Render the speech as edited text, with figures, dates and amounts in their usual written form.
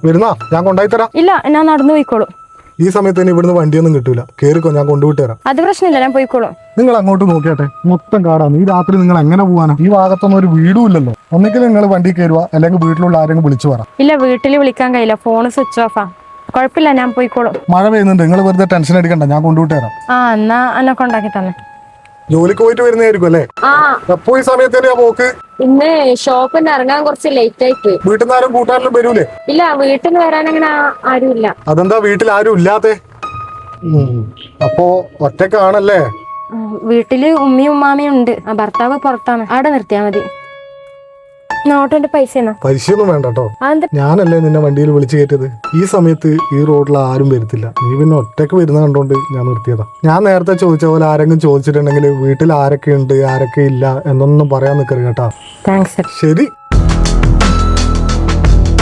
വരുന്നാ ഞാൻ കൊണ്ടായി തരാം. ഇല്ല, ഞാൻ നടന്നു പോയിക്കോളും. ഈ സമയത്ത് തന്നെ ഇവിടുന്ന് വണ്ടിയൊന്നും കിട്ടൂല. കേറിക്കോ, ഞാൻ കൊണ്ടുവിട്ട് തരാം. അത് പ്രശ്നമില്ല, ഞാൻ പോയിക്കോളും. നിങ്ങൾ അങ്ങോട്ട് നോക്കിയാട്ടെ, മൊത്തം കാടാണ്. ഈ രാത്രി നിങ്ങൾ എങ്ങനെ പോവാനാ? ഈ ഭാഗത്തൊന്നും ഒരു വീടും ഇല്ലല്ലോ. ഒന്നെങ്കിൽ നിങ്ങൾ വണ്ടി കയറുക, അല്ലെങ്കിൽ വീട്ടിലുള്ള ആരെങ്കിലും വിളിച്ചു പറ. ഇല്ല, വീട്ടിൽ വിളിക്കാൻ കഴിയില്ല, ഫോൺ സ്വിച്ച് ഓഫാ. കുഴപ്പമില്ല, ഞാൻ പോയിക്കോളും. മഴ പെയ്യുന്നുണ്ട്, നിങ്ങൾ വെറുതെ ടെൻഷൻ അടിക്കണ്ട, ഞാൻ കൊണ്ടുവിട്ട് തരാം. എന്നാ എന്നെ കൊണ്ടാക്കി തന്നെ. ജോലിക്ക് പോയിട്ട് വരുന്നതായിരിക്കും അല്ലേ? എപ്പോ ഈ സമയത്ത് തന്നെയാ പോക്ക്? ഇന്ന് ഷോപ്പിൽ ഇറങ്ങാൻ കുറച്ച് ലേറ്റ് ആയി പോയി. വീട്ടിൽ നിന്ന് ആരും കൂട്ടാനും വരൂലേ? ഇല്ല, വീട്ടിൽ നിന്ന് വരാൻ അങ്ങനെ ആരുമില്ല. അതെന്താ വീട്ടിൽ ആരും ഇല്ലാത്തെ? അപ്പോ ഒറ്റക്കാണല്ലേ? വീട്ടില് ഉമ്മയും ഉമ്മാമയും ഉണ്ട്. ഭർത്താവ് പുറത്താണ്. അവിടെ നിർത്തിയാ മതി. നോട്ടിന്റെ പൈസ പൈസയൊന്നും വേണ്ട കേട്ടോ. ഞാനല്ലേ നിന്നെ വണ്ടിയിൽ വിളിച്ചു കയറ്റിയത്. ഈ സമയത്ത് ഈ റോഡിൽ ആരും വരുത്തില്ല. നീ പിന്നെ ഒറ്റക്ക് വരുന്ന കണ്ടോണ്ട് ഞാൻ നിർത്തിയതാ. ഞാൻ നേരത്തെ ചോദിച്ച പോലെ ആരെങ്കിലും ചോദിച്ചിട്ടുണ്ടെങ്കിൽ വീട്ടിൽ ആരൊക്കെ ഉണ്ട് ആരൊക്കെ ഇല്ല എന്നൊന്നും പറയാൻ നിൽക്കരുത് കേട്ടാ. താങ്ക്സ്. ശരി.